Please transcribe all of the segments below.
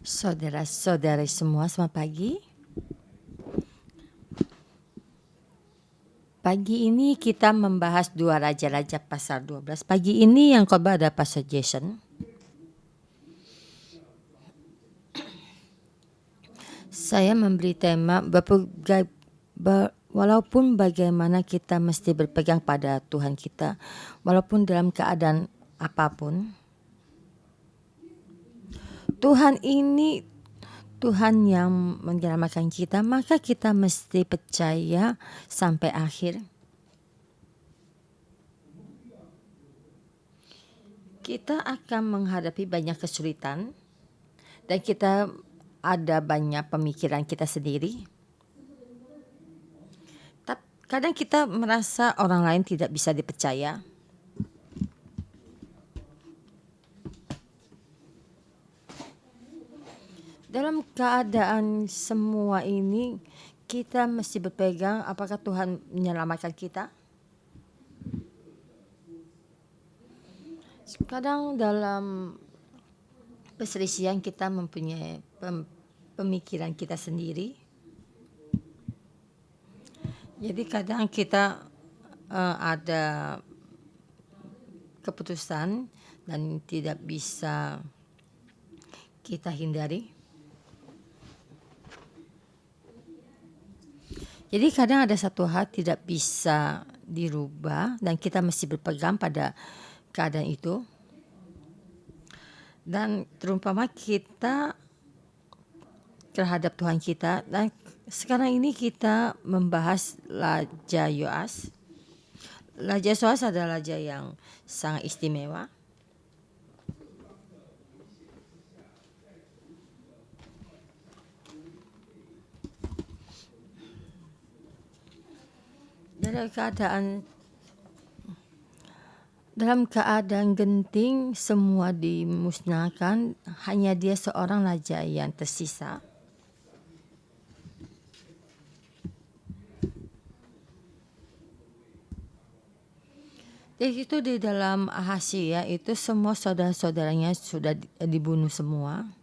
Saudara-saudari semua, selamat pagi. Pagi ini kita membahas 2 Raja-Raja pasal 12. Pagi ini yang khotbah ada Pastor Jason. Saya memberi tema walaupun bagaimana kita mesti berpegang pada Tuhan kita, walaupun dalam keadaan apapun. Tuhan ini Tuhan yang menyelamatkan kita, maka kita mesti percaya sampai akhir. Kita akan menghadapi banyak kesulitan dan kita ada banyak pemikiran kita sendiri. Kadang kita merasa orang lain tidak bisa dipercaya. Dalam keadaan semua ini, kita mesti berpegang apakah Tuhan menyelamatkan kita. Kadang dalam perselisihan kita mempunyai pemikiran kita sendiri. Jadi kadang kita ada keputusan dan tidak bisa kita hindari. Jadi kadang ada satu hal tidak bisa dirubah dan kita mesti berpegang pada keadaan itu. Dan terumpama kita terhadap Tuhan kita. Dan sekarang ini kita membahas Raja Yoas. Raja Yoas adalah raja yang sangat istimewa. Dalam keadaan genting semua dimusnahkan, hanya dia seorang raja yang tersisa. Jadi itu di dalam Ahazia itu semua saudara-saudaranya sudah dibunuh semua.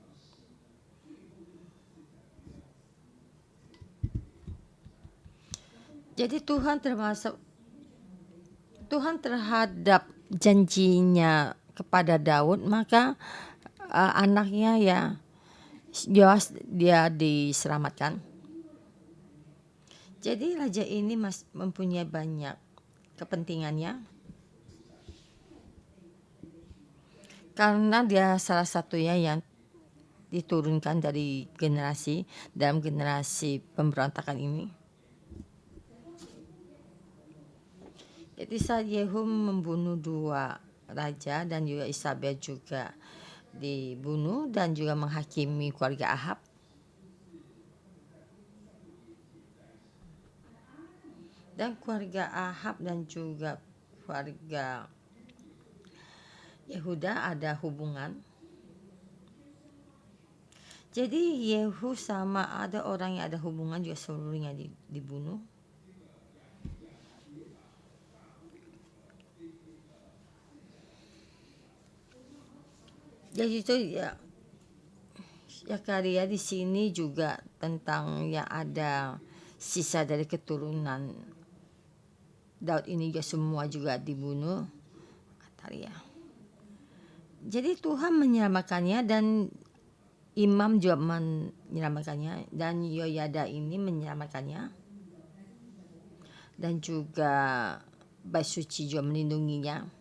Jadi Tuhan terhadap janjinya kepada Daud, maka anaknya ya Yoas dia diselamatkan. Jadi raja ini mempunyai banyak kepentingannya. Karena dia salah satunya yang diturunkan dari dalam generasi pemberontakan ini. Jadi saat Yehu membunuh 2 raja dan juga Isabel juga dibunuh dan juga menghakimi keluarga Ahab. Dan keluarga Ahab dan juga keluarga Yehuda ada hubungan. Jadi Yehu sama ada orang yang ada hubungan juga seluruhnya dibunuh. Jadi itu ya karya di sini juga tentang yang ada sisa dari keturunan Daud ini juga semua juga dibunuh. Jadi Tuhan menyelamatkannya dan imam juga menyelamatkannya dan Yoyada ini menyelamatkannya dan juga Bait Suci juga melindunginya.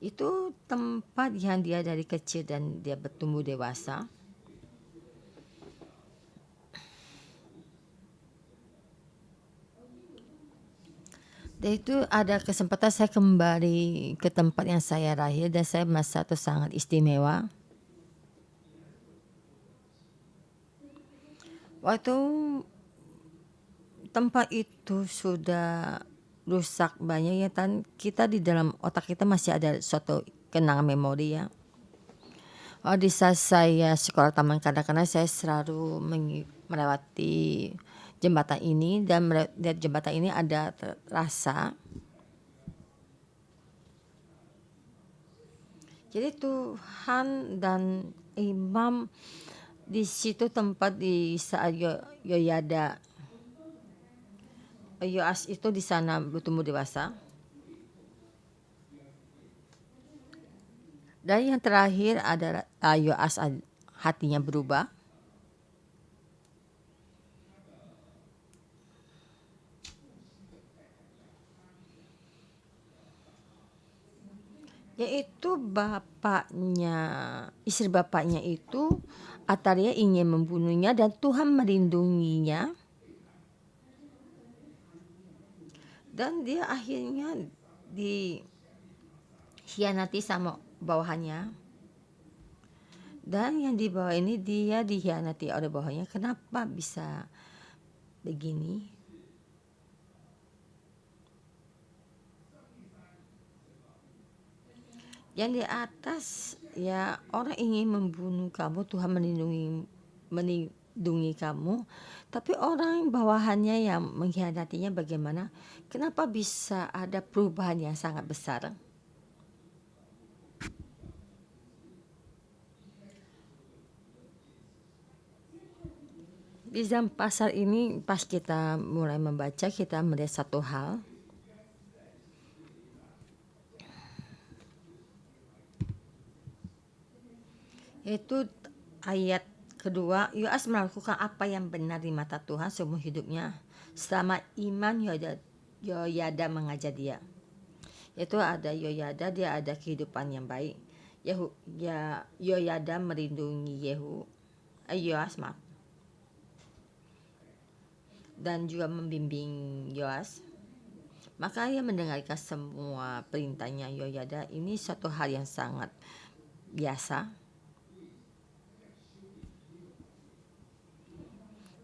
Itu tempat yang dia dari kecil dan dia bertumbuh dewasa. Dan itu ada kesempatan saya kembali ke tempat yang saya lahir dan saya merasa itu sangat istimewa. Waktu tempat itu sudah rusak banyak ya, dan kita di dalam otak kita masih ada suatu kenangan memori ya. Di saat saya sekolah taman kanak-kanak, saya selalu melewati jembatan ini dan melihat jembatan ini ada rasa. Jadi Tuhan dan imam di situ tempat di saat Yoyada Yoas itu di sana bertumbuh dewasa. Dan yang terakhir adalah Yoas hatinya berubah. Yaitu istri bapaknya itu Atalia ingin membunuhnya dan Tuhan melindunginya. Dan dia akhirnya dikhianati sama bawahannya. Dan yang di bawah ini dia dikhianati oleh bawahannya. Kenapa bisa begini? Yang di atas ya orang ingin membunuh kamu, Tuhan melindungi kamu. Tapi orang bawahannya yang mengkhianatinya bagaimana? Kenapa bisa ada perubahan yang sangat besar? Di dalam pasal ini pas kita mulai membaca kita melihat satu hal. Yaitu ayat kedua, Yoas melakukan apa yang benar di mata Tuhan seumur hidupnya selama iman Yoyada mengajar dia. Yaitu ada Yoyada, dia ada kehidupan yang baik. Yoyada melindungi Yoas dan juga membimbing Yoas. Maka ia mendengarkan semua perintahnya Yoyada. Ini suatu hal yang sangat biasa.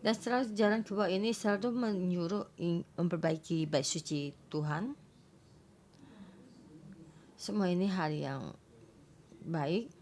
Dan setelah jalan ke bawah ini selalu menyuruh memperbaiki bait suci Tuhan. Semua ini hal yang baik.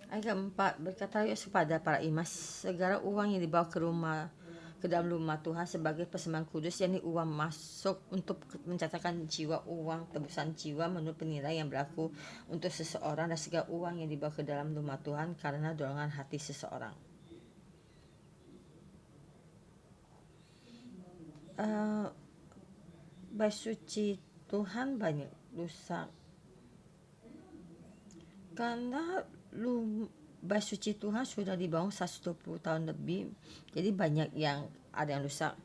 Ayat keempat, berkata Yoas kepada para imam, segala uang yang dibawa ke dalam rumah Tuhan sebagai persembahan kudus, yakni uang masuk untuk mencatatkan jiwa, uang tebusan jiwa menurut penilaian yang berlaku untuk seseorang, dan segala uang yang dibawa ke dalam rumah Tuhan karena dorongan hati seseorang. Bait suci Tuhan banyak rusak karena bait suci Tuhan sudah dibangun 120 tahun lebih, jadi banyak yang ada yang rusak.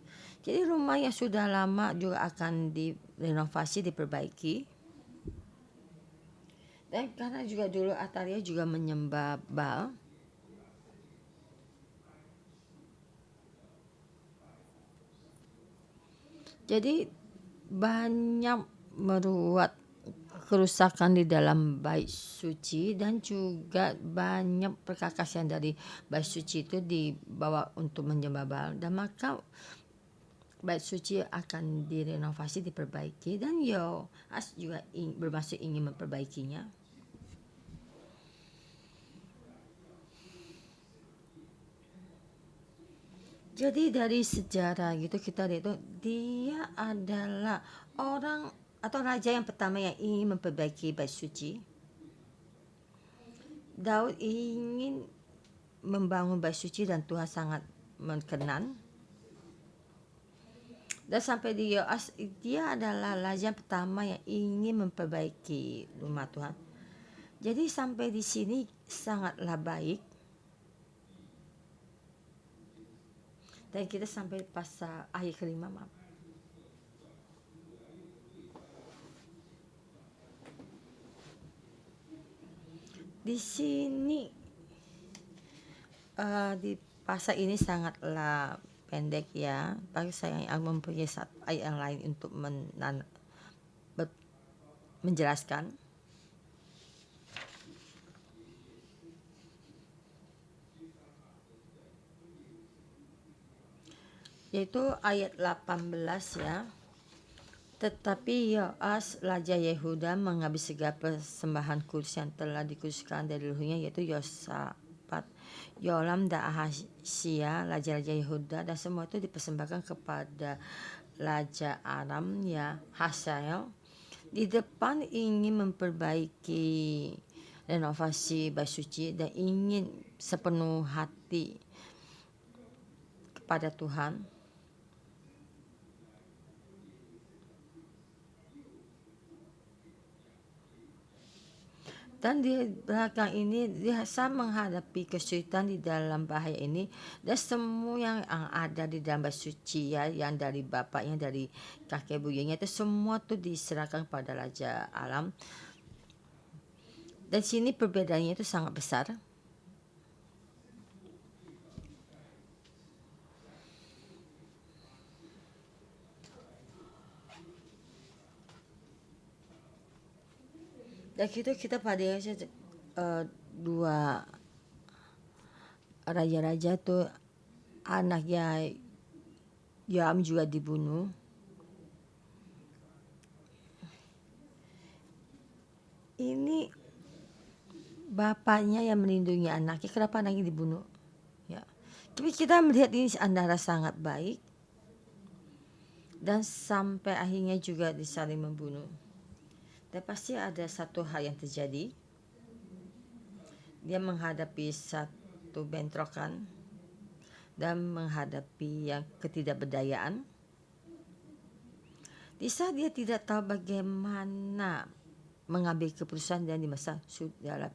Jadi rumah yang sudah lama juga akan direnovasi, diperbaiki. Dan karena juga dulu Atalia juga menyembah Baal, jadi banyak meruat kerusakan di dalam bait suci, dan juga banyak perkakasan dari bait suci itu dibawa untuk menyembah Baal. Dan maka bait suci akan direnovasi, diperbaiki, dan Yoas juga bermaksud ingin memperbaikinya. Jadi dari sejarah gitu kita lihat itu dia adalah orang atau raja yang pertama yang ingin memperbaiki bait suci. Daud ingin membangun bait suci dan Tuhan sangat berkenan. Dan sampai di Yoas, dia adalah raja pertama yang ingin memperbaiki rumah Tuhan. Jadi sampai di sini sangatlah baik. Dan kita sampai pasal ayat kelima, maaf. Di sini di pasal ini sangatlah pendek ya. Bagi saya yang mempunyai ayat yang lain untuk menjelaskan. Yaitu ayat 18 ya. Tetapi Yoas raja Yehuda menghabis segala persembahan kudus yang telah dikuduskan dari leluhurnya, yaitu Yosafat Yoram dan Ahazia, raja-raja Yehuda, dan semua itu dipersembahkan kepada Raja Aram ya Hazael. Di depan ingin memperbaiki renovasi bait suci dan ingin sepenuh hati kepada Tuhan. Dan di belakang ini dia sama menghadapi kesulitan di dalam bahaya ini, dan semua yang ada di dalam bait suci ya, yang dari bapaknya, dari kakek buyutnya itu semua tuh diserahkan pada Raja Aram. Dan sini perbedaannya itu sangat besar. Dan kita pada dua raja-raja tuh anaknya Yoam juga dibunuh. Ini bapaknya yang melindungi anaknya, kenapa anaknya dibunuh? Ya. Tapi kita melihat ini antara sangat baik dan sampai akhirnya juga disaling membunuh. Dan pasti ada satu hal yang terjadi. Dia menghadapi satu bentrokan dan menghadapi yang ketidakberdayaan. Di saat dia tidak tahu bagaimana mengambil keputusan dan di masa sudah,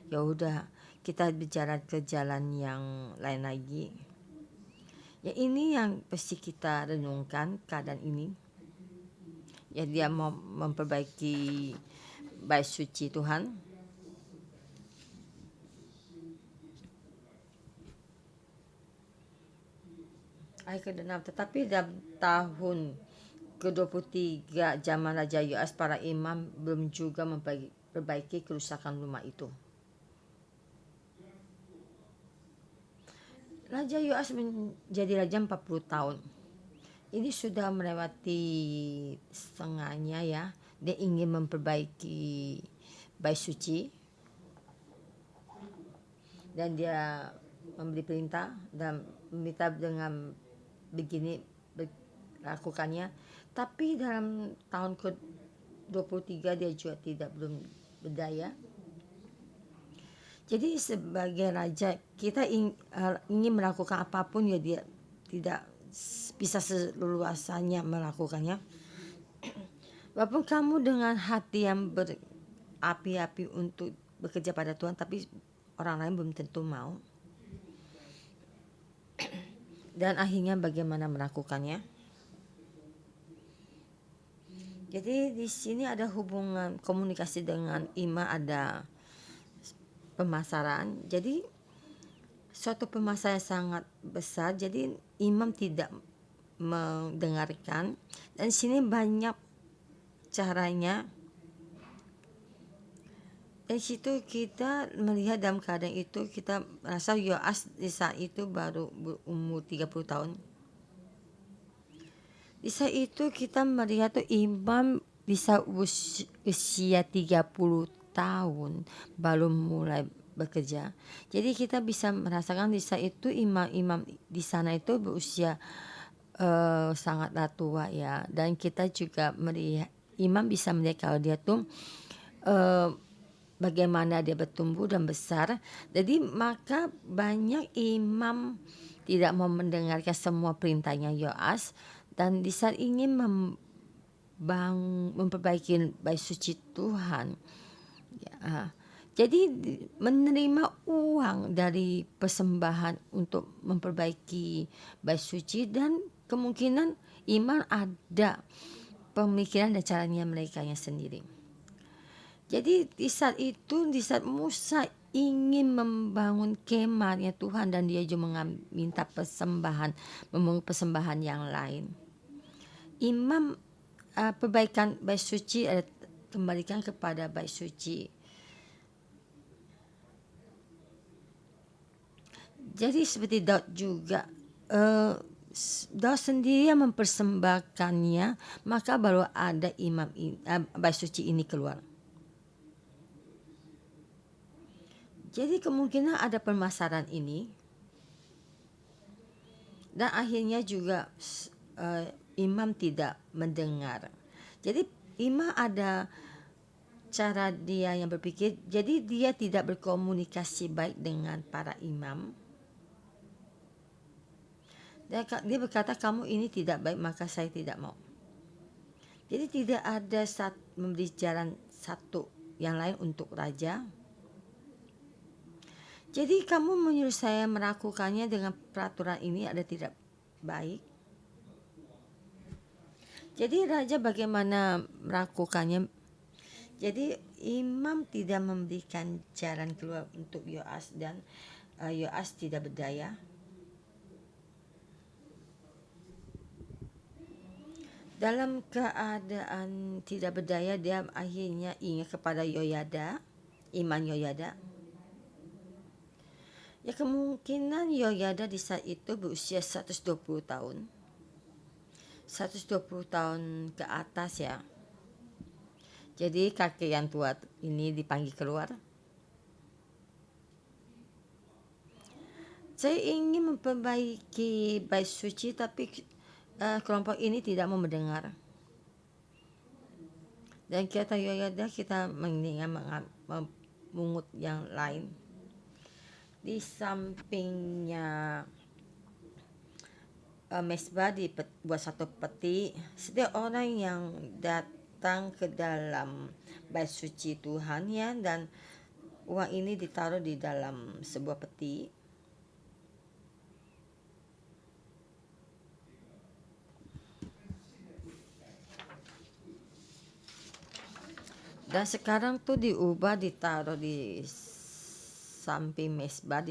ya udah kita bicara ke jalan yang lain lagi. Ya ini yang pasti kita renungkan keadaan ini. Ya dia mau memperbaiki bait suci Tuhan. Ayat ke-6, tetapi dalam tahun ke-23 zaman Raja Yoas, para imam belum juga memperbaiki kerusakan rumah itu. Raja Yoas menjadi raja 40 tahun. Ini sudah melewati setengahnya ya. Dia ingin memperbaiki bait suci. Dan dia memberi perintah dan meminta dengan begini lakukannya. Tapi dalam tahun ke-23 dia juga belum berdaya. Jadi sebagai raja kita ingin melakukan apapun ya dia tidak bisa seleluasanya melakukannya. Walaupun kamu dengan hati yang berapi-api untuk bekerja pada Tuhan, tapi orang lain belum tentu mau. Dan akhirnya bagaimana melakukannya? Jadi di sini ada hubungan komunikasi dengan imam, ada pemasaran. Jadi suatu pemasaran sangat besar. Jadi imam tidak mendengarkan. Dan di sini banyak caranya. Dan situ kita melihat dalam keadaan itu kita merasa Yoas di saat itu baru berumur 30 tahun. Di saat itu kita melihat tuh imam bisa usia 30 tahun baru mulai bekerja. Jadi kita bisa merasakan di saat itu imam-imam di sana itu berusia sangatlah tua ya. Dan kita juga melihat imam bisa melihat kalau dia tuh bagaimana dia bertumbuh dan besar. Jadi maka banyak imam tidak mau mendengarkan semua perintahnya Yoas, dan di saat ingin memperbaiki bait suci Tuhan. Ya, jadi menerima uang dari persembahan untuk memperbaiki bait suci, dan kemungkinan imam ada pemikiran dan caranya mereka sendiri. Jadi di saat itu, di saat Musa ingin membangun kemahnya Tuhan dan dia juga meminta persembahan, membangun persembahan yang lain. Imam perbaikan bait suci kembalikan kepada bait suci. Jadi seperti Daud juga, Daud sendiri yang mempersembahkannya, maka baru ada bait suci ini keluar. Jadi kemungkinan ada permasalahan ini dan akhirnya juga imam tidak mendengar. Jadi imam ada cara dia yang berpikir, jadi dia tidak berkomunikasi baik dengan para imam. Dia berkata, kamu ini tidak baik, maka saya tidak mau. Jadi tidak ada memberi jalan satu yang lain untuk raja. Jadi kamu menyuruh saya melakukannya dengan peraturan ini ada tidak baik. Jadi raja bagaimana melakukannya? Jadi imam tidak memberikan jalan keluar untuk Yoas dan Yoas tidak berdaya. Dalam keadaan tidak berdaya, dia akhirnya ingat kepada Yoyada, iman Yoyada. Ya kemungkinan Yoyada di saat itu berusia 120 tahun. 120 tahun ke atas ya. Jadi kakek yang tua ini dipanggil keluar. Saya ingin memperbaiki bait suci tapi kelompok ini tidak mau mendengar. Dan kata Yoyada kita mendingan memungut yang lain. Di sampingnya mesbah dibuat satu peti. Setiap orang yang datang ke dalam bait suci Tuhan ya, dan uang ini ditaruh di dalam sebuah peti. Dan sekarang tuh diubah, ditaruh di samping mesbah.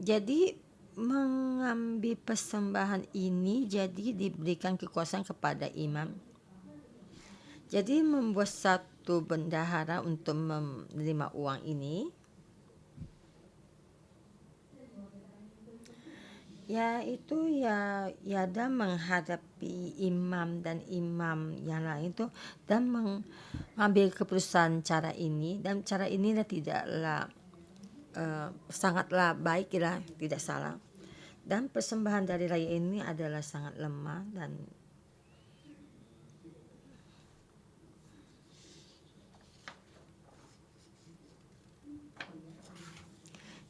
Jadi mengambil persembahan ini jadi diberikan kekuasaan kepada imam. Jadi membuat satu bendahara untuk menerima uang ini. Yaitu Yada menghadapi imam dan imam yang lain itu dan mengambil keputusan cara ini, dan cara inilah tidaklah sangatlah baik lah, tidak salah. Dan persembahan dari raya ini adalah sangat lemah dan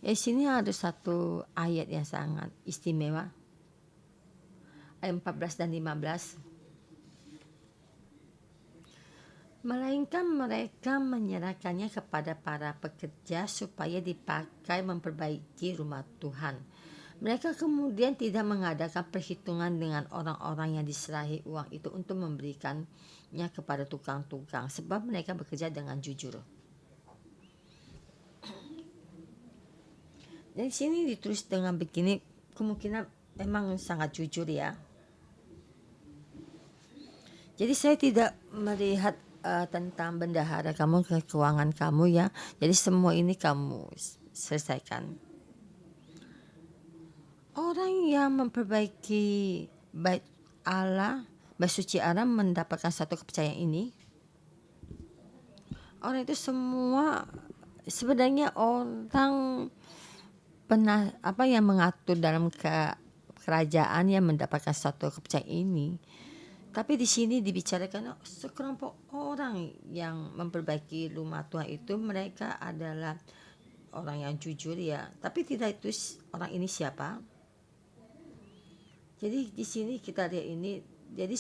di sini ada satu ayat yang sangat istimewa. Ayat 14 dan 15. Melainkan mereka menyerahkannya kepada para pekerja supaya dipakai memperbaiki rumah Tuhan. Mereka kemudian tidak mengadakan perhitungan dengan orang-orang yang diserahi uang itu untuk memberikannya kepada tukang-tukang, sebab mereka bekerja dengan jujur. Dan sini ditulis dengan begini, kemungkinan memang sangat jujur ya. Jadi saya tidak melihat tentang bendahara kamu, keuangan kamu ya. Jadi semua ini kamu selesaikan. Orang yang memperbaiki bait Allah, bait suci Allah, mendapatkan satu kepercayaan ini. Orang itu semua sebenarnya orang yang mengatur dalam kerajaan yang mendapatkan satu kepercayaan ini. Tapi di sini dibicarakan sekelompok orang yang memperbaiki rumah Tuhan itu, mereka adalah orang yang jujur ya. Tapi tidak itu orang ini siapa. Jadi di sini kita lihat ini, jadi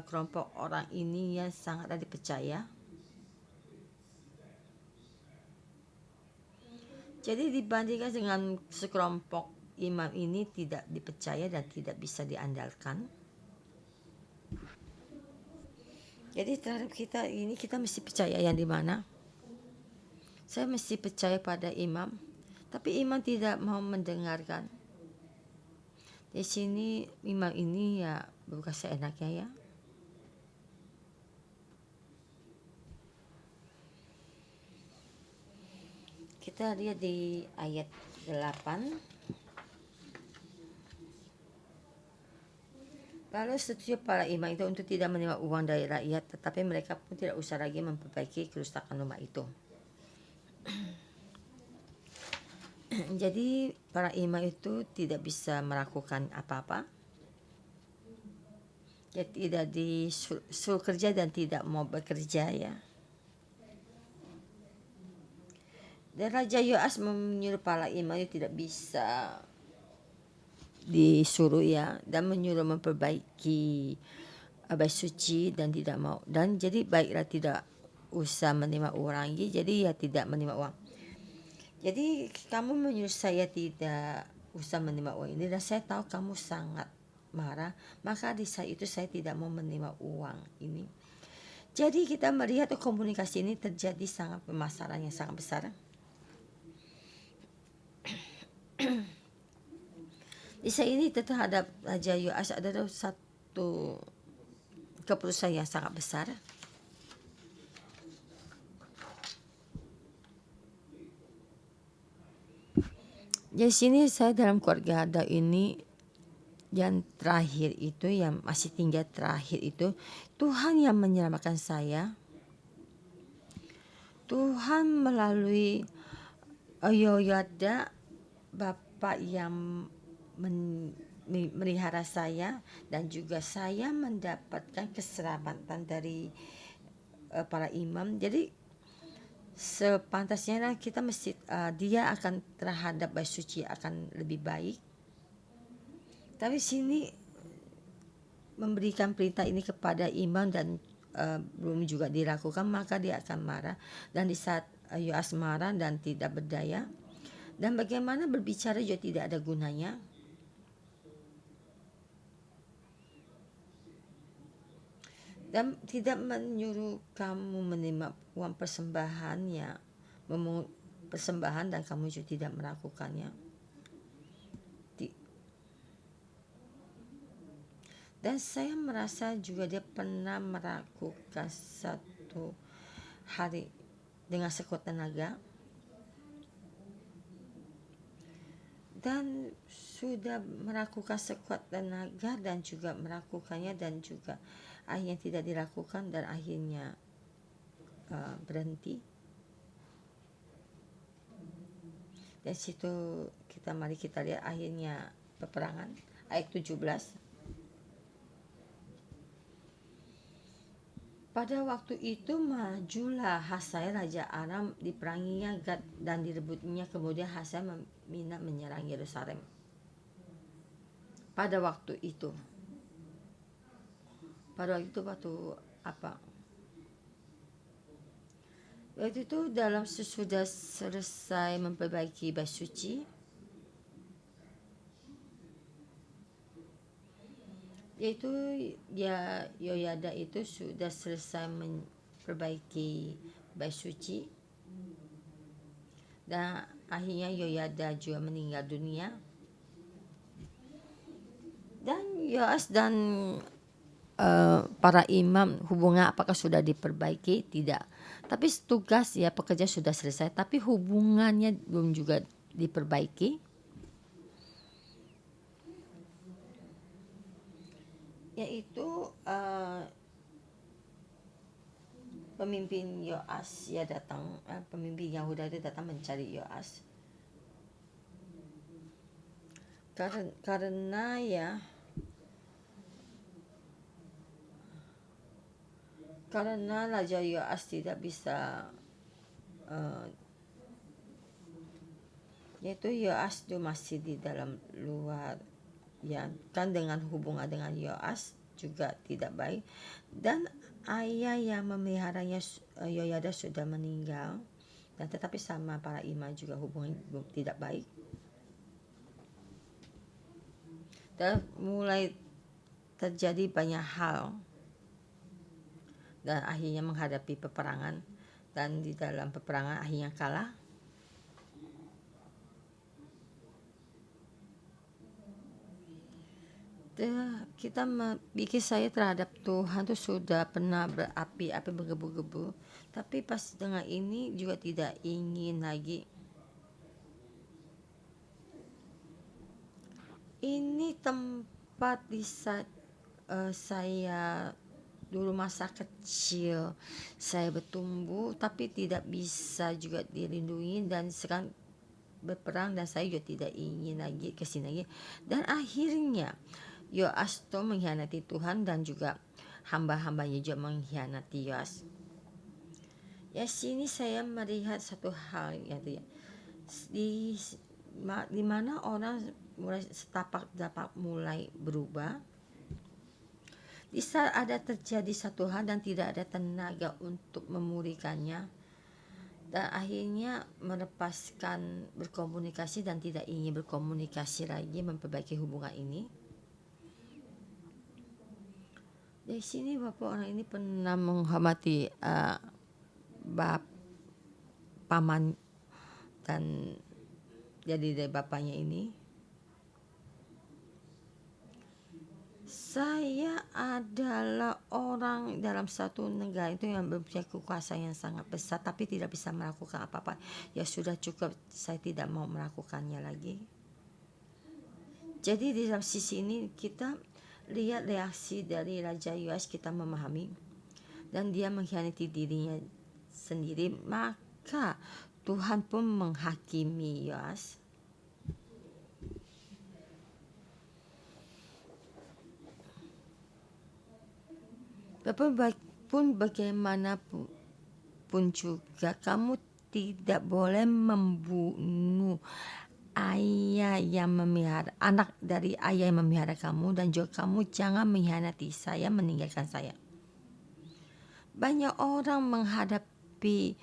kelompok orang ini yang sangatlah dipercaya. Jadi dibandingkan dengan sekelompok imam ini tidak dipercaya dan tidak bisa diandalkan. Jadi terhadap kita ini, kita mesti percaya yang di mana? Saya mesti percaya pada imam, tapi imam tidak mau mendengarkan. Di sini imam ini ya bukan seenaknya ya. Kita lihat di ayat 8. Lalu setuju para imam itu untuk tidak menerima uang dari rakyat, tetapi mereka pun tidak usah lagi memperbaiki kerusakan rumah itu. Jadi para imam itu tidak bisa melakukan apa-apa. Dia tidak disuruh kerja dan tidak mau bekerja ya. Dan Raja Yoas menyuruh para imam itu tidak bisa disuruh ya, dan menyuruh memperbaiki bait suci dan tidak mau, dan jadi baiklah tidak usah menerima uang lagi, jadi ya tidak menerima uang. Jadi kamu menyuruh saya tidak usah menerima uang ini dan saya tahu kamu sangat marah, maka di saat itu saya tidak mau menerima uang ini. Jadi kita melihat komunikasi ini terjadi sangat permasalahan yang sangat besar. Di saat ini terhadap Raja Yoas adalah satu keputusan yang sangat besar. Jadi sini saya dalam keluarga ada ini yang terakhir itu, yang masih tinggal terakhir itu, Tuhan yang menyelamatkan saya. Tuhan melalui Yoyada, Bapak yang melihara saya, dan juga saya mendapatkan keselamatan dari para imam. Jadi sepantasnya kita mesti dia akan terhadap bait suci akan lebih baik. Tapi sini memberikan perintah ini kepada imam dan belum juga dilakukan, maka dia akan marah. Dan di saat Yoas marah dan tidak berdaya, dan bagaimana berbicara juga tidak ada gunanya. Dan tidak menyuruh kamu menerima uang persembahannya, memungut persembahan, dan kamu juga tidak melakukannya. Dan saya merasa juga dia pernah melakukan satu hari dengan sekuat tenaga, dan sudah melakukan sekuat tenaga dan juga melakukannya, dan juga akhirnya tidak dilakukan, dan akhirnya berhenti. Dan situ mari kita lihat akhirnya peperangan ayat 17. Pada waktu itu majulah Hazael Raja Aram, diperanginya Gad dan direbutnya. Kemudian Hazael menyerang Yerusalem. Pada waktu itu waktu apa? Waktu itu dalam sesudah selesai memperbaiki bait suci, yaitu ya Yoyada itu sudah selesai memperbaiki bait suci, dan akhirnya Yoyada juga meninggal dunia. Dan Yoas dan para imam hubungan apakah sudah diperbaiki? Tidak. Tapi tugas ya pekerja sudah selesai, tapi hubungannya belum juga diperbaiki. Yaitu pemimpin Yoas ya datang, pemimpin Yahuda itu datang mencari Yoas. Karena Raja Yoas tidak bisa, yaitu Yoas itu masih di dalam luar ya, kan dengan hubungan dengan Yoas juga tidak baik, dan ayah yang memeliharanya Yoyada sudah meninggal, dan tetapi sama para imam juga hubungan tidak baik. Dan mulai terjadi banyak hal, dan akhirnya menghadapi peperangan, dan di dalam peperangan akhirnya kalah. Kita pikir saya terhadap Tuhan itu sudah pernah berapi-api, bergebu-gebu, tapi pas dengan ini juga tidak ingin lagi. Ini tempat di saat saya dulu masa kecil saya bertumbuh tapi tidak bisa juga dilindungi, dan sekarang berperang dan saya juga tidak ingin lagi kesini lagi, dan akhirnya Yoas tuh mengkhianati Tuhan dan juga hamba-hambanya juga mengkhianati Yoas. Ya, sini saya melihat satu hal ya, di di mana orang mulai setapak dapat mulai berubah. Di saat ada terjadi satu hal dan tidak ada tenaga untuk memulihkannya, dan akhirnya melepaskan berkomunikasi dan tidak ingin berkomunikasi lagi memperbaiki hubungan ini. Dari sini Bapak orang ini pernah menghormati paman dan jadi dari bapaknya ini. Saya adalah orang dalam satu negara itu yang mempunyai kekuasaan yang sangat besar tapi tidak bisa melakukan apa-apa. Ya sudah cukup, saya tidak mau melakukannya lagi. Jadi di dalam sisi ini kita lihat reaksi dari Raja Yoas, kita memahami, dan dia mengkhianati dirinya sendiri, maka Tuhan pun menghakimi Yoas. Pun bagaimanapun juga kamu tidak boleh membunuh ayah yang memelihara, anak dari ayah yang memelihara kamu, dan juga kamu jangan mengkhianati saya, meninggalkan saya. Banyak orang menghadapi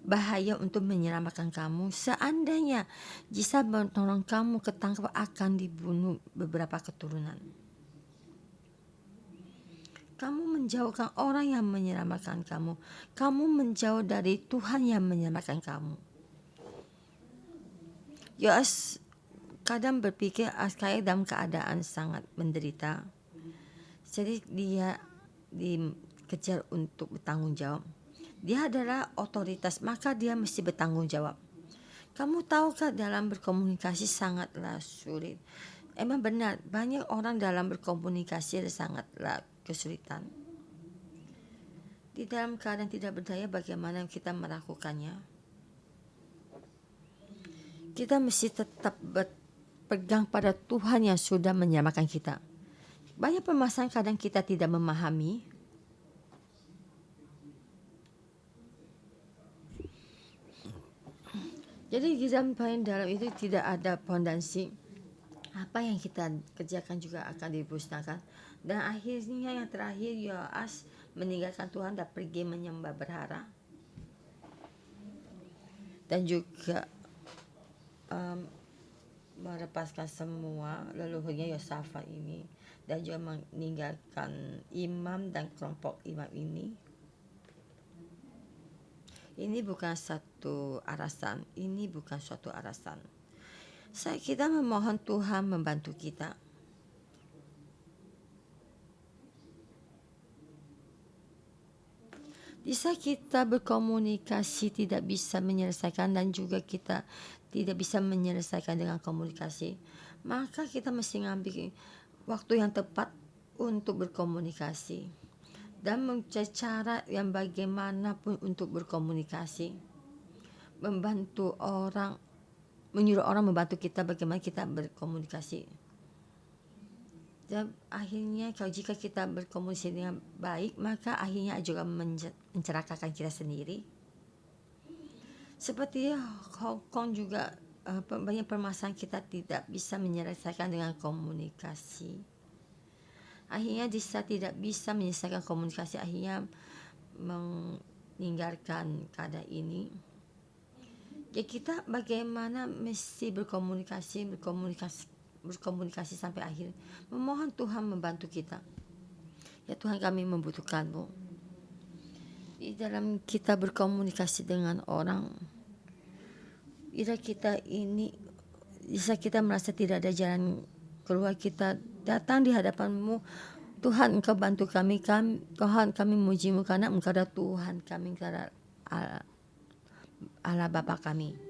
bahaya untuk menyelamatkan kamu. Seandainya jika menolong kamu ketangkap, akan dibunuh beberapa keturunan. Kamu menjauhkan orang yang menyelamatkan kamu. Kamu menjauh dari Tuhan yang menyelamatkan kamu. Yoas kadang berpikir saya dalam keadaan sangat menderita. Jadi dia dikejar untuk bertanggung jawab. Dia adalah otoritas, maka dia mesti bertanggung jawab. Kamu tahukah dalam berkomunikasi sangatlah sulit. Emang benar, banyak orang dalam berkomunikasi sangatlah kesulitan. Di dalam keadaan tidak berdaya, bagaimana kita melakukannya? Kita mesti tetap berpegang pada Tuhan yang sudah menyelamatkan kita. Banyak permasalahan kadang kita tidak memahami. Jadi di dalam itu tidak ada fondasi. Apa yang kita kerjakan juga akan dimusnahkan. Dan akhirnya yang terakhir, Yoas meninggalkan Tuhan dan pergi menyembah berhala. Dan juga melepaskan semua leluhurnya Yosafat ini. Dan juga meninggalkan imam dan kelompok imam ini. Ini bukan satu alasan. Ini bukan suatu alasan. Kita memohon Tuhan membantu kita. Bisa kita berkomunikasi tidak bisa menyelesaikan, dan juga kita tidak bisa menyelesaikan dengan komunikasi, maka kita mesti ngambil waktu yang tepat untuk berkomunikasi dan mencari cara yang bagaimanapun untuk berkomunikasi, membantu orang, menyuruh orang membantu kita bagaimana kita berkomunikasi. Dan akhirnya kalau jika kita berkomunikasi dengan baik, maka akhirnya juga mencelakakan kita sendiri. Seperti Hong Kong juga banyak permasalahan kita tidak bisa menyelesaikan dengan komunikasi. Akhirnya jika tidak bisa menyelesaikan komunikasi, akhirnya meninggalkan keadaan ini. Ya, kita bagaimana mesti berkomunikasi sampai akhir. Memohon Tuhan membantu kita. Ya Tuhan, kami membutuhkan-Mu. Di dalam kita berkomunikasi dengan orang, bila kita merasa tidak ada jalan keluar, kita datang di hadapan-Mu. Tuhan, Engkau bantu kami. Tuhan, kami memuji-Mu karena Engkau adalah Tuhan kami, karena Allah Bapa kami.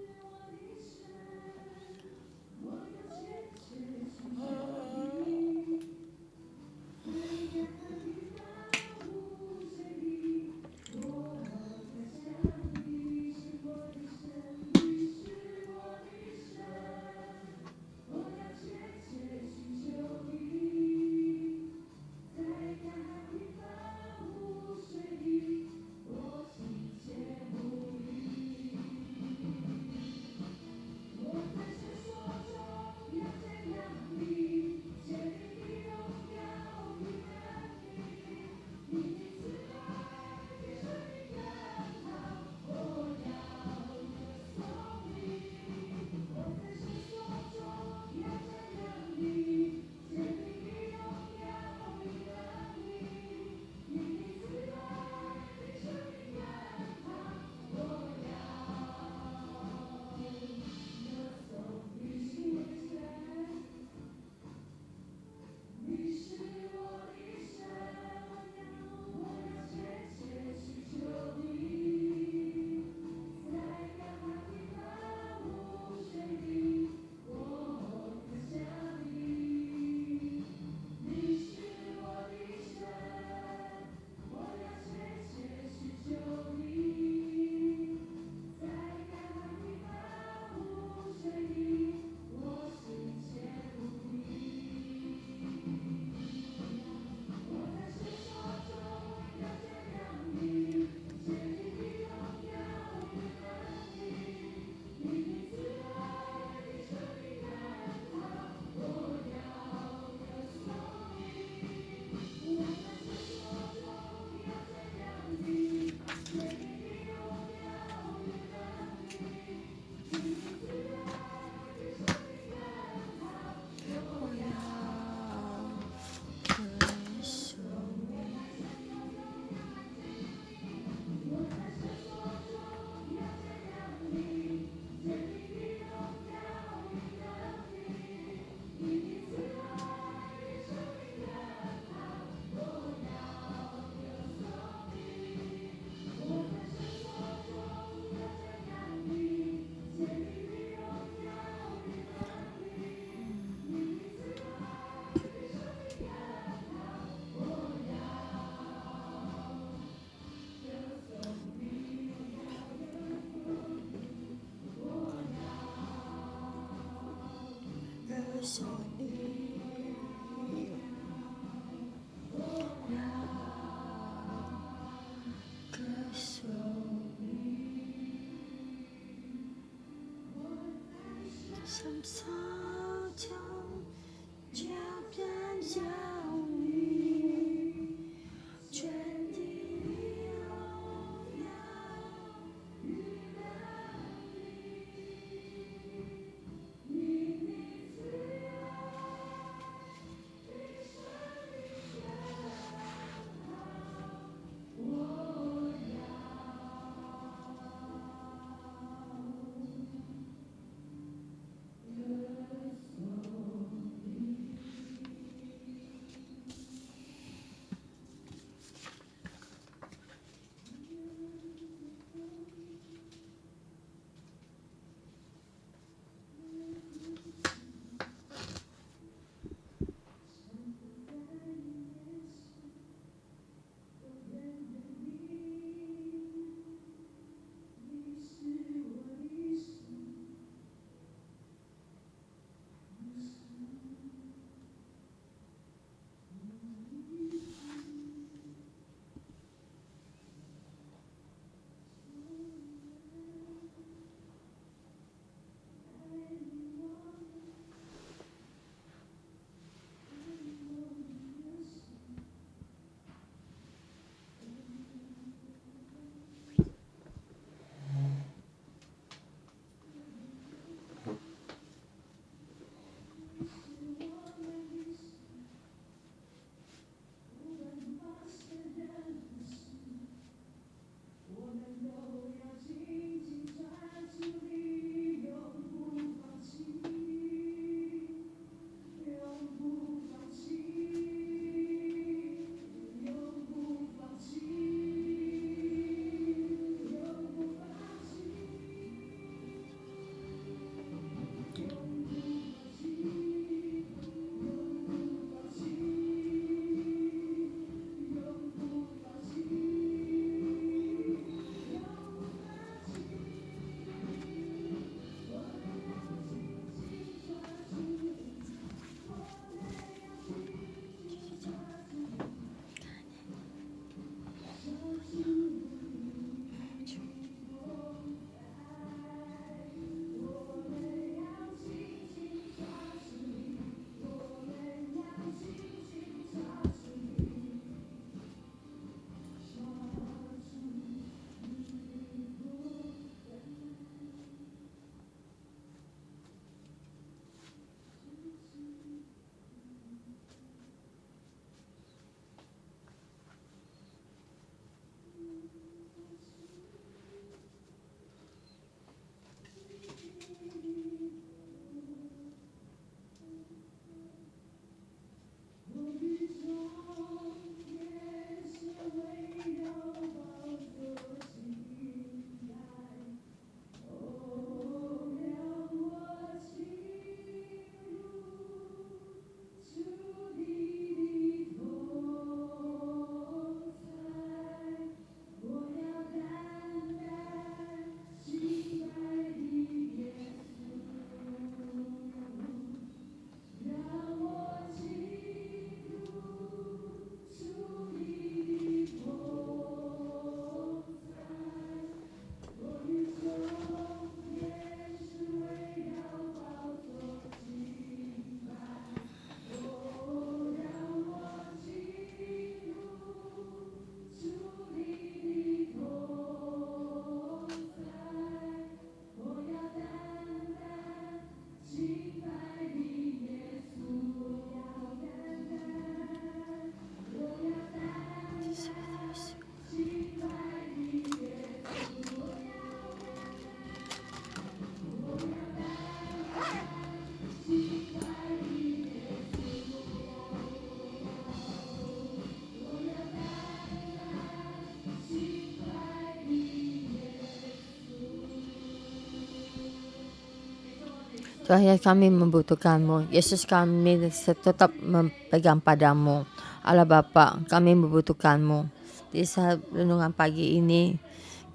Tuhan Yesus, kami membutuhkan-Mu. Yesus, kami tetap memegang padamu. Allah Bapa, kami membutuhkan-Mu. Di saat renungan pagi ini,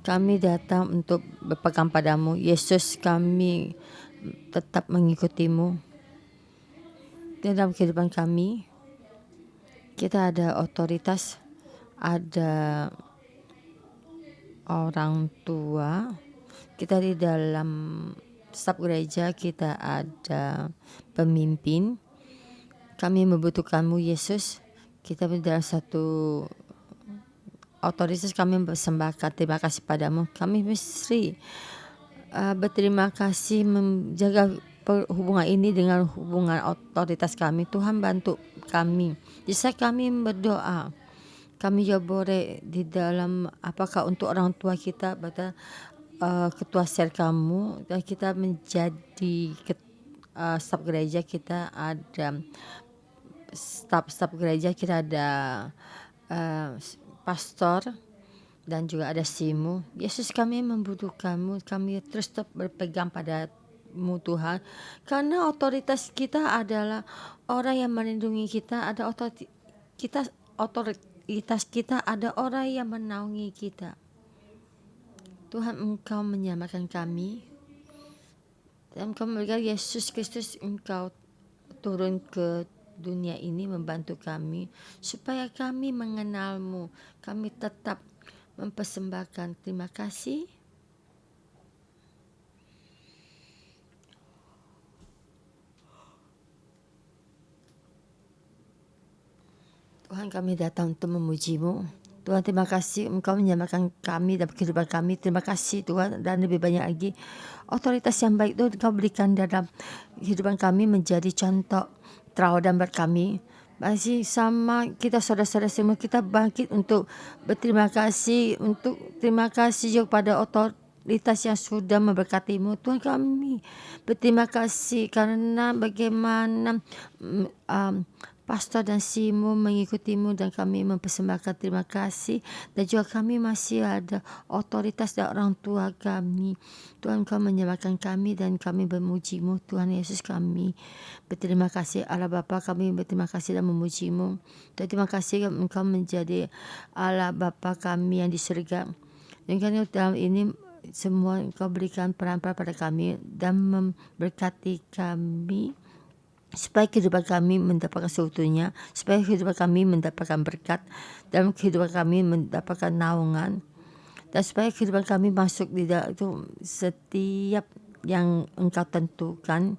kami datang untuk berpegang padamu. Yesus, kami tetap mengikuti-Mu. dalam kehidupan kami, kita ada otoritas, ada orang tua, kita di dalam staf gereja, kita ada pemimpin. Kami membutuhkanmu Yesus. Kita di dalam satu otoritas, kami mempersembahkan terima kasih padamu. Kami mesti berterima kasih menjaga hubungan ini dengan hubungan otoritas kami. Tuhan bantu kami. Jika kami berdoa, kami juga boleh di dalam apakah untuk orang tua kita, ketua sel kamu, dan kita menjadi staf gereja, kita ada staf gereja, kita ada pastor dan juga ada simu. Yesus, kami membutuhkanmu, kami terus berpegang padamu Tuhan, karena otoritas kita adalah orang yang melindungi kita, ada otoritas kita ada orang yang menaungi kita. Tuhan, Engkau menyelamatkan kami, dan Engkau memberikan Yesus Kristus, Engkau turun ke dunia ini membantu kami supaya kami mengenalmu. Kami tetap mempersembahkan terima kasih. Tuhan, kami datang untuk memuji-Mu. Tuhan, terima kasih Engkau menyelamatkan kami dan kehidupan kami. Terima kasih Tuhan, dan lebih banyak lagi otoritas yang baik itu Engkau berikan dalam kehidupan kami, menjadi contoh teladan buat kami. Masih sama kita saudara-saudara semua, kita bangkit untuk berterima kasih, untuk terima kasih juga kepada otoritas yang sudah memberkatimu. Tuhan, kami berterima kasih karena bagaimana pastor dan simu mengikutimu, dan kami mempersembahkan terima kasih. Dan juga kami masih ada otoritas dan orang tua kami. Tuhan, Kau menyelamatkan kami dan kami memuji-Mu. Tuhan Yesus, kami berterima kasih. Allah Bapa, kami berterima kasih dan memuji-Mu. Dan terima kasih Engkau menjadi Allah Bapa kami yang di surga. Dan karena dalam ini semua Engkau berikan peran-peran pada kami dan memberkati kami, supaya kehidupan kami mendapatkan seutuhnya, supaya kehidupan kami mendapatkan berkat, dalam kehidupan kami mendapatkan naungan, dan supaya kehidupan kami masuk di dalam itu setiap yang Engkau tentukan.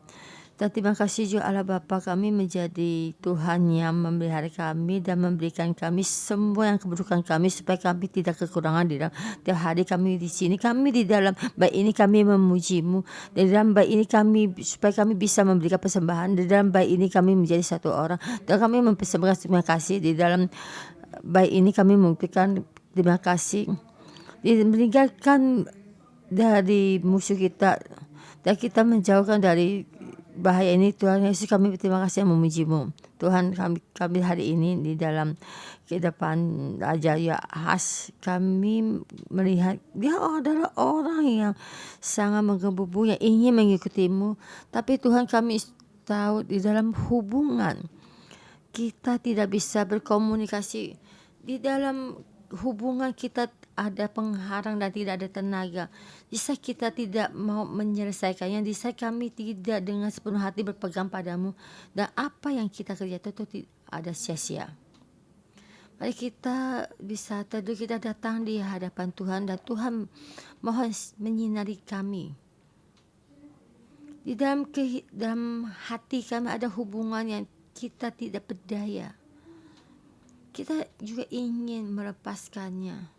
Dan terima kasih juga Allah Bapa, kami menjadi Tuhan yang memelihara kami dan memberikan kami semua yang kebutuhan kami, supaya kami tidak kekurangan di dalam tiap hari kami di sini. Kami di dalam baik ini kami memuji-Mu. Di dalam baik ini kami, supaya kami bisa memberikan persembahan. Di dalam baik ini kami menjadi satu orang, dan kami mempersembahkan terima kasih. Di dalam baik ini kami memberikan terima kasih, meninggalkan dari musuh kita, dan kita menjauhkan dari bahaya ini. Tuhan Yesus, kami berterima kasih dan memuji-Mu. Tuhan, kami hari ini di dalam kehidupan Raja Yoahas, kami melihat dia adalah orang yang sangat menggebu-gebu, yang ingin mengikuti-Mu. Tapi Tuhan, kami tahu di dalam hubungan kita tidak bisa berkomunikasi. Di dalam hubungan kita ada pengharang dan tidak ada tenaga. Jika kita tidak mau menyelesaikannya, jika kami tidak dengan sepenuh hati berpegang padamu, dan apa yang kita kerja itu ada sia-sia. Mari kita bisa teduh, kita datang di hadapan Tuhan, dan Tuhan mohon menyinari kami. Di dalam hati kami ada hubungan yang kita tidak berdaya. Kita juga ingin melepaskannya.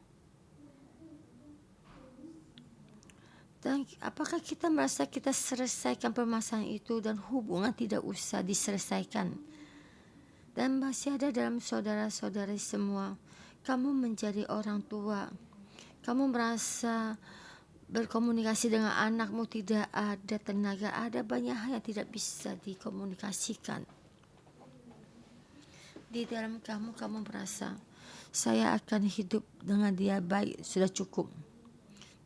Dan apakah kita merasa kita selesaikan permasalahan itu dan hubungan tidak usah diselesaikan? Dan masih ada dalam saudara-saudari semua, kamu menjadi orang tua, kamu merasa berkomunikasi dengan anakmu tidak ada tenaga, ada banyak hal yang tidak bisa dikomunikasikan. Di dalam kamu merasa saya akan hidup dengan dia baik, sudah cukup.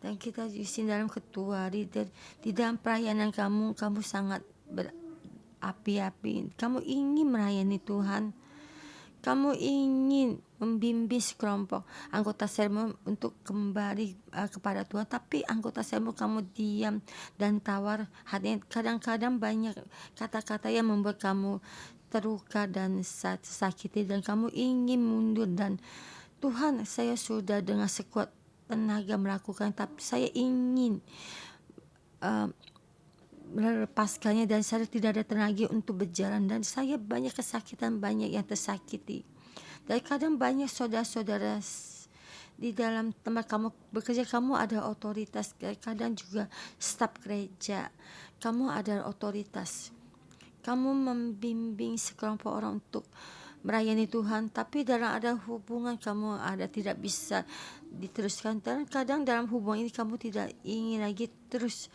Dan kita di sini dalam ketua, di dalam pelayanan kamu sangat berapi-api. Kamu ingin melayani Tuhan. Kamu ingin membimbing sekelompok anggota selmu untuk kembali kepada Tuhan. Tapi anggota selmu kamu diam dan tawar hatinya. Kadang-kadang banyak kata-kata yang membuat kamu terluka dan tersakiti dan kamu ingin mundur, dan Tuhan, saya sudah dengan sekuat tenaga melakukan, tapi saya ingin melepaskannya dan saya tidak ada tenaga untuk berjalan, dan saya banyak kesakitan, banyak yang tersakiti. Dan kadang banyak saudara-saudara di dalam tempat kamu bekerja, kamu ada otoritas, kadang juga staf gereja, kamu ada otoritas, kamu membimbing sekelompok orang untuk melayani Tuhan, tapi dalam ada hubungan kamu ada tidak bisa diteruskan, dan kadang dalam hubungan ini kamu tidak ingin lagi terus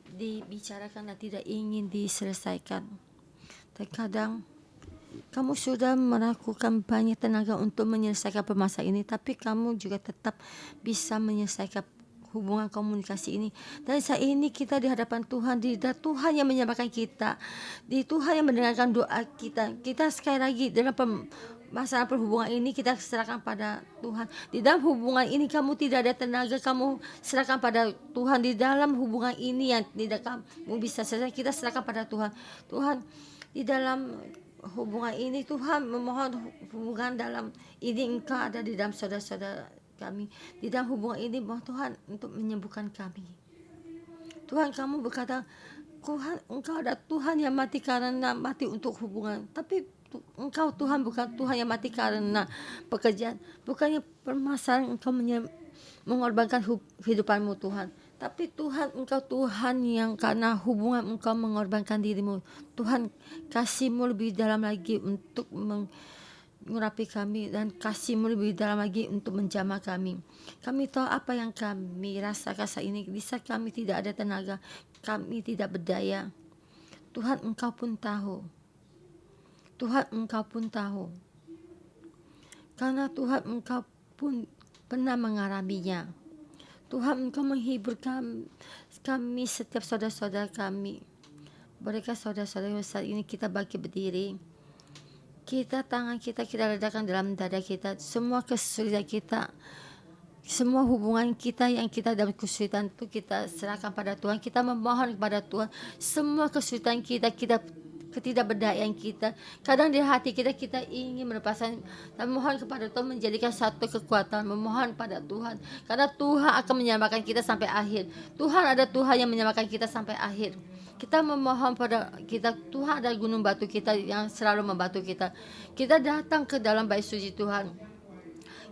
dibicarakan dan tidak ingin diselesaikan. Terkadang kamu sudah melakukan banyak tenaga untuk menyelesaikan permasalahan ini, tapi kamu juga tetap bisa menyelesaikan hubungan komunikasi ini. Dan saat ini kita di hadapan Tuhan, Tuhan yang menyembuhkan kita, di Tuhan yang mendengarkan doa kita. Kita sekali lagi dalam masalah perhubungan ini kita serahkan pada Tuhan. Di dalam hubungan ini kamu tidak ada tenaga, kamu serahkan pada Tuhan. Di dalam hubungan ini yang tidak kamu bisa selesai, kita serahkan pada Tuhan. Tuhan, di dalam hubungan ini Tuhan memohon hubungan dalam ini Engkau ada di dalam saudara-saudara kami. Di dalam hubungan ini mohon Tuhan untuk menyembuhkan kami. Tuhan, kamu berkata, Tuhan, Engkau ada Tuhan yang mati karena mati untuk hubungan. Tapi Engkau Tuhan bukan Tuhan yang mati karena pekerjaan. Bukannya permasalahan Engkau mengorbankan kehidupanmu Tuhan. Tapi Tuhan, Engkau Tuhan yang karena hubungan Engkau mengorbankan dirimu. Tuhan, kasih-Mu lebih dalam lagi untuk mengurapi kami, dan kasih-Mu lebih dalam lagi untuk menjamah kami. Kami tahu apa yang kami rasakan saat ini. Di saat kami tidak ada tenaga, kami tidak berdaya. Tuhan, Engkau pun tahu. Tuhan, Engkau pun tahu. Karena Tuhan, Engkau pun pernah mengalaminya. Tuhan, Engkau menghibur kami setiap saudara-saudara kami. Bolehkah saudara-saudara saat ini kita bangkit berdiri? Tangan kita letakkan dalam dada kita. Semua kesulitan kita, semua hubungan kita yang kita dalam kesulitan itu kita serahkan pada Tuhan. Kita memohon kepada Tuhan. Semua kesulitan kita ketidakberdayaan kita, kadang di hati kita ingin melepaskan dan memohon kepada Tuhan menjadikan satu kekuatan, memohon pada Tuhan, karena Tuhan akan menyelamatkan kita sampai akhir. Tuhan ada Tuhan yang menyelamatkan kita sampai akhir. Kita memohon pada kita, Tuhan ada gunung batu kita yang selalu membantu kita. Kita datang ke dalam bait suci Tuhan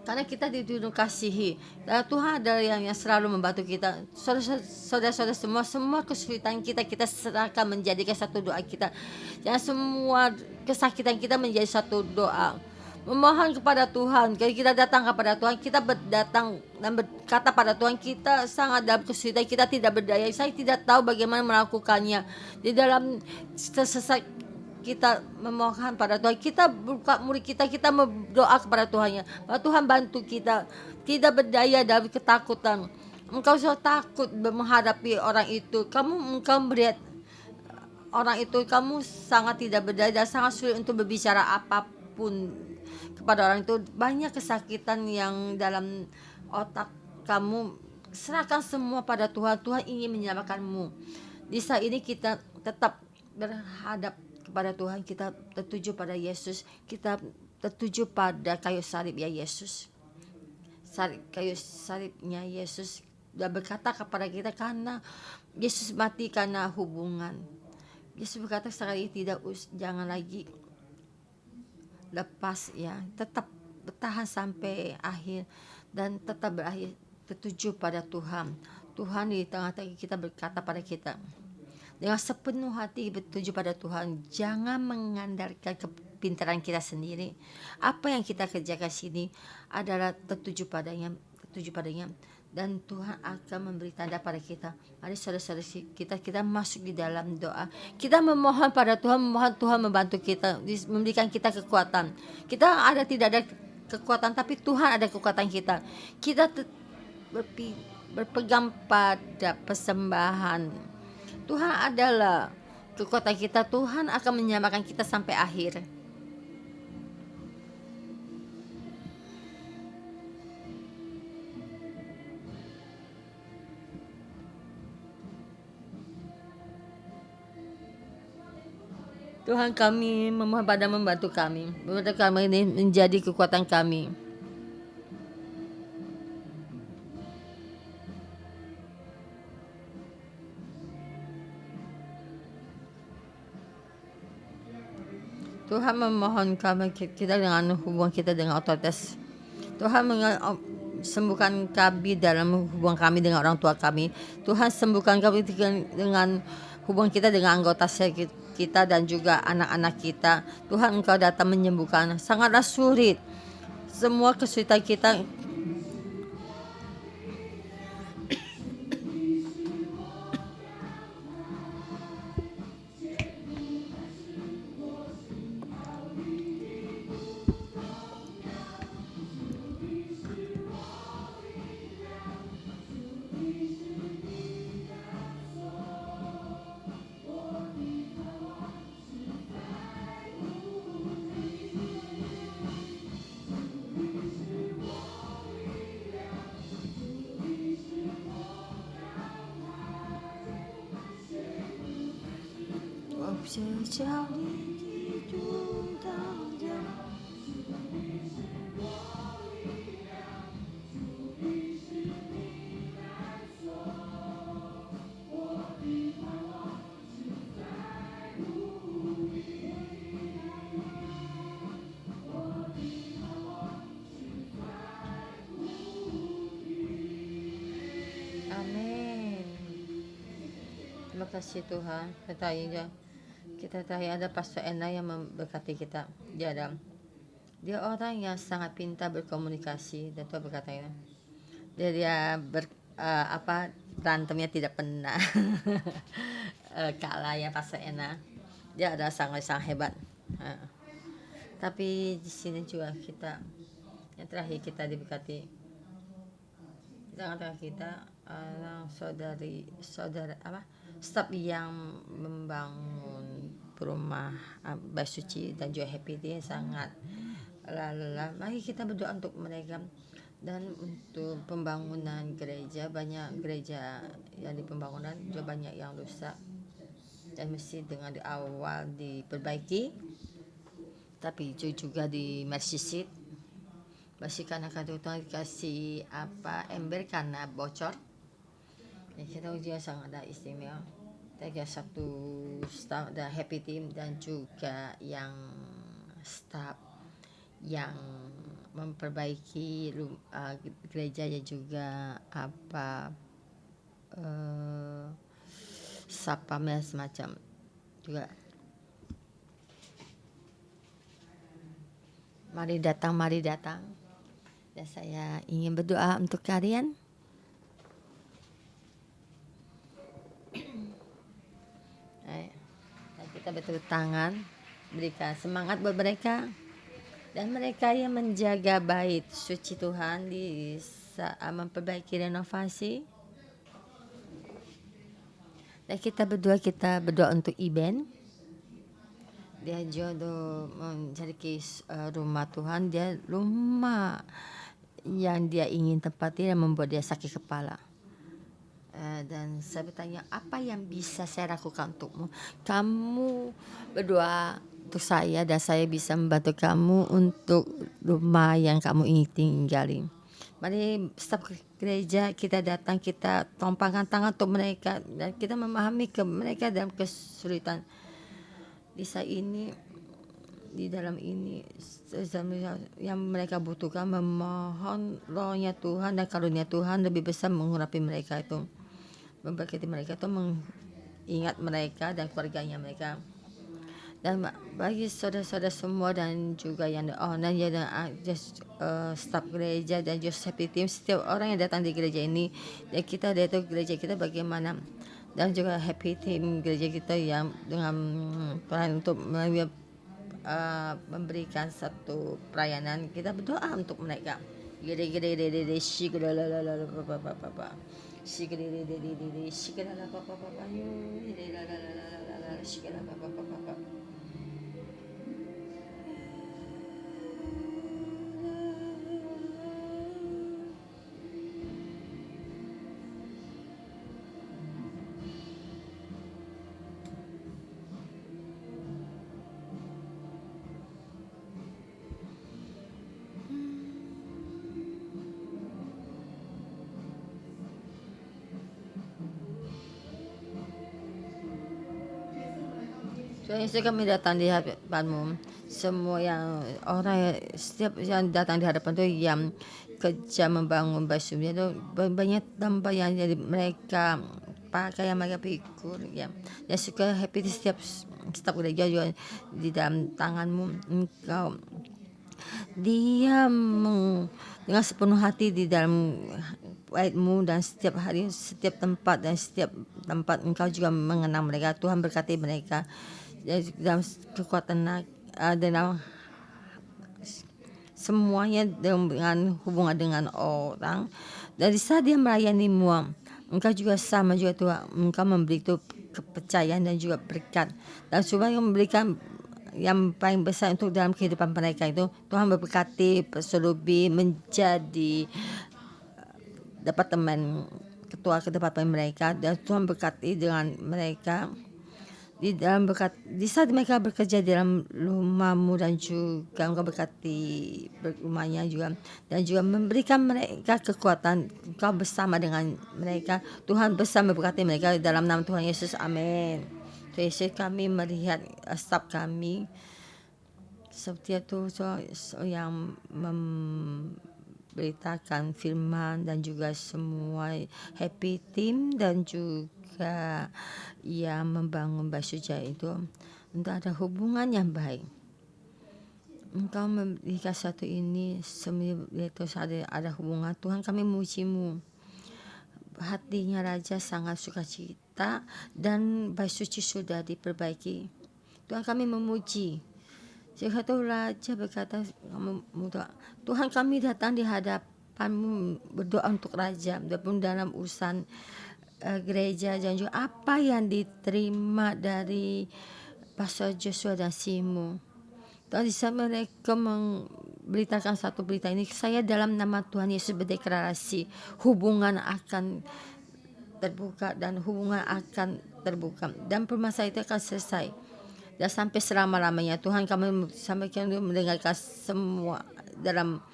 karena kita dituduh kasihi, dan Tuhan adalah yang selalu membantu kita. Saudara-saudara semua kesulitan kita serahkan menjadikan satu doa kita, yang semua kesakitan kita menjadi satu doa, memohon kepada Tuhan. Kalau kita datang kepada Tuhan, kita datang dan berkata pada Tuhan, kita sangat dalam kesulitan, kita tidak berdaya, saya tidak tahu bagaimana melakukannya. Di dalam tersesat kita memohon pada Tuhan, kita buka murid kita berdoa kepada Tuhannya, bahwa Tuhan bantu kita tidak berdaya dalam ketakutan. Engkau sudah takut menghadapi orang itu, engkau melihat orang itu, kamu sangat tidak berdaya dan sangat sulit untuk berbicara apapun kepada orang itu. Banyak kesakitan yang dalam otak kamu, serahkan semua pada Tuhan. Tuhan ingin menyelamatkanmu. Di saat ini kita tetap berhadap kepada Tuhan, kita tertuju pada Yesus, kita tertuju pada kayu salib ya Yesus. Kayu salibnya Yesus dan berkata kepada kita, karena Yesus mati karena hubungan. Yesus berkata sekali, jangan lagi lepas ya, tetap bertahan sampai akhir dan tetap berakhir tertuju pada Tuhan. Tuhan di tengah-tengah kita berkata pada kita, dengan sepenuh hati bertuju pada Tuhan. Jangan mengandalkan kepintaran kita sendiri. Apa yang kita kerjakan sini adalah tertuju padanya, dan Tuhan akan memberi tanda pada kita. Mari saudara-saudara kita masuk di dalam doa. Kita memohon pada Tuhan, memohon Tuhan membantu kita, memberikan kita kekuatan. Kita tidak ada kekuatan, tapi Tuhan ada kekuatan kita. Kita berpegang pada persembahan. Tuhan adalah kekuatan kita. Tuhan akan menyelamatkan kita sampai akhir. Tuhan kami memohon pada membantu kami. Membantu kami ini menjadi kekuatan kami. Tuhan memohon kami kita dengan hubungan kita dengan otoritas. Tuhan sembuhkan kami dalam hubungan kami dengan orang tua kami. Tuhan sembuhkan kami dengan hubungan kita dengan anggota kita dan juga anak-anak kita. Tuhan Engkau datang menyembuhkan. Sangatlah sulit. Semua kesulitan kita Amin. Terima kasih Tuhan. Kita tahu ada Pastor Ena yang memberkati kita. Dia orang yang sangat pintar berkomunikasi dan Tuhan berkata ya. Dia berantemnya tidak pernah kalah ya Pastor Ena. Dia adalah sangat hebat. Tapi di sini juga yang terakhir kita diberkati. Kita saudara staf yang membangun rumah Bayi Suci dan juga Happy Day sangat lelah. Mari kita berdoa untuk mereka dan untuk pembangunan gereja. Banyak gereja yang di pembangunan juga banyak yang rusak dan mesti dengan di awal diperbaiki, tapi juga di Mercy masih karena Tuhan dikasih ember karena bocor. Kita juga sangat ada istimewa. Kita satu staff dan Happy Team dan juga yang staff yang memperbaiki gereja ya juga sapamnya semacam juga. Mari datang. Dan saya ingin berdoa untuk kalian. Kita bertepuk tangan, berikan semangat buat mereka. Dan mereka yang menjaga bait suci Tuhan di saat memperbaiki renovasi. Dan kita berdoa untuk Iben. Dia jodoh mencari rumah Tuhan. Dia rumah yang dia ingin tempati dan membuat dia sakit kepala. Dan saya bertanya, apa yang bisa saya lakukan untukmu? Kamu berdoa untuk saya dan saya bisa membantu kamu untuk rumah yang kamu ingin tinggali. Mari staf gereja kita datang, kita tumpangkan tangan untuk mereka dan kita memahami mereka dalam kesulitan di saat ini, di dalam ini yang mereka butuhkan. Memohon rohnya Tuhan dan karunia Tuhan lebih besar mengurapi mereka itu, memberkati mereka itu, mengingat mereka dan keluarganya mereka. Dan bagi saudara-saudara semua dan juga yang dan staf gereja dan juga Happy Team, setiap orang yang datang di gereja ini, dan kita dari gereja kita bagaimana, dan juga Happy Team gereja kita yang dengan peran untuk memberikan satu pelayanan, kita berdoa untuk mereka. Tuhan Yesus, kami datang di hadapan-Mu. Semua yang orang setiap yang datang di hadapan Tuhan yang kerja membangun basuhnya itu banyak tanpa yang jadi mereka pakai yang mereka pikul ya. Ya suka happy di setiap gereja juga di dalam tangan-Mu. Engkau diam dengan sepenuh hati di dalam bait-Mu, dan setiap hari, setiap tempat, dan setiap tempat Engkau juga mengenang mereka. Tuhan berkati mereka dalam kekuatan dalam semuanya dengan hubungan dengan orang. Dari saat dia melayani-Mu, Engkau juga sama juga Tuhan, Engkau memberi itu kepercayaan dan juga berkat, dan supaya memberikan yang paling besar untuk dalam kehidupan mereka itu. Tuhan memberkati Sodobi menjadi departemen ketua ke departemen mereka, dan Tuhan berkati dengan mereka di dalam berkat di saat mereka bekerja di dalam rumah-Mu, dan juga Engkau berkati rumahnya juga, dan juga memberikan mereka kekuatan. Engkau bersama dengan mereka. Tuhan bersama berkati mereka dalam nama Tuhan Yesus, amin. Tuhan Yesus, kami melihat staf kami setiap itu yang memberitakan firman, dan juga semua happy team, dan juga yang membangun Basuja itu untuk ada hubungan yang baik. Engkau memberikan satu ini itu ada hubungan. Tuhan, kami memuji-Mu. Hatinya Raja sangat sukacita, dan bait suci sudah diperbaiki. Tuhan, kami memuji. Satu Raja berkata, Tuhan, kami datang di hadapan-Mu berdoa untuk Raja, walaupun dalam urusan gereja, dan juga apa yang diterima dari Pastor Joshua dan Simo. Tuhan, di saat mereka memberitakan satu berita ini, saya dalam nama Tuhan Yesus berdeklarasi hubungan akan terbuka, dan hubungan akan terbuka, dan permasalahan itu akan selesai. Dan sampai selama-lamanya. Tuhan, kami sampai mendengarkan semua dalam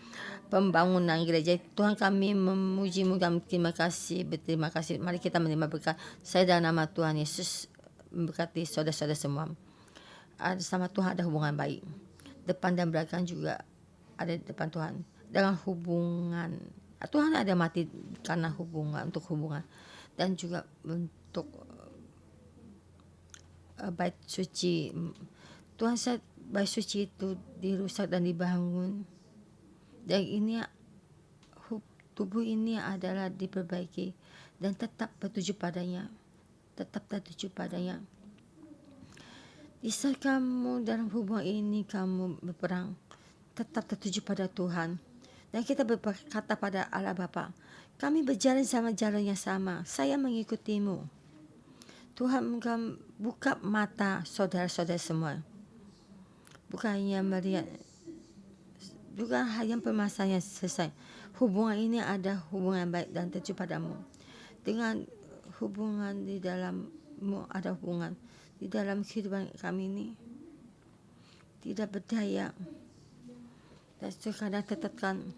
pembangunan gereja. Tuhan, kami memuji-Mu, kami berterima kasih. Mari kita menerima berkat. Saya dalam nama Tuhan Yesus memberkati saudara-saudara semua. Sama Tuhan ada hubungan baik. Depan dan belakang juga ada depan Tuhan. Dengan hubungan. Tuhan ada mati karena hubungan, untuk hubungan. Dan juga untuk bait suci. Tuhan, saat bait suci itu dirusak dan dibangun, dan ini tubuh ini adalah diperbaiki dan tetap tertuju padanya. Di saat kamu dalam hubungan ini kamu berperang, tetap tertuju pada Tuhan. Dan kita berkata pada Allah Bapa, kami berjalan sama jalan yang sama, saya mengikutimu. Tuhan, buka mata saudara-saudara semua. Bukannya melihat, bukan hanya permasalahan yang selesai. Hubungan ini ada hubungan baik dan tertuju padamu. Dengan hubungan di dalammu ada hubungan. Di dalam kehidupan kami ini tidak berdaya. Dan kadang tertekan.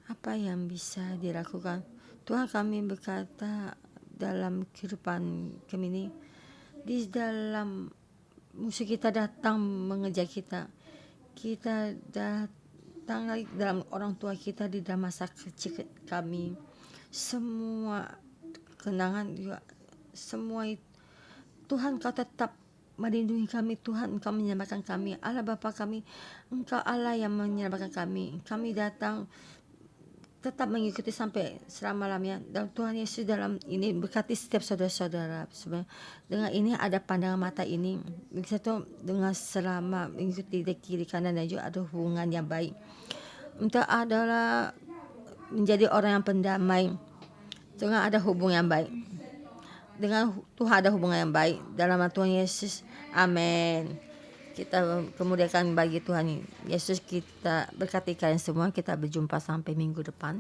Apa yang bisa dilakukan? Tuhan, kami berkata dalam kehidupan kami ini, di dalam musuh kita datang mengejar kita datang lagi dalam orang tua kita, di dalam masa kecil kami, semua kenangan juga, semua itu Tuhan, Kau tetap melindungi kami. Tuhan, Engkau menyelamatkan kami. Allah Bapa kami, Engkau Allah yang menyelamatkan kami. Kami datang tetap mengikuti sampai selama-lamanya. Dan Tuhan Yesus dalam ini berkati setiap saudara-saudara. Dengan ini ada pandangan mata ini, satu dengan selama mengikuti di kiri kanan, dan juga ada hubungan yang baik. Untuk adalah menjadi orang yang pendamai. Dengan ada hubungan yang baik. Dengan Tuhan ada hubungan yang baik. Dalam nama Tuhan Yesus. Amin. Kita kemuliaan bagi Tuhan Yesus. Kita berkati kalian semua. Kita berjumpa sampai minggu depan.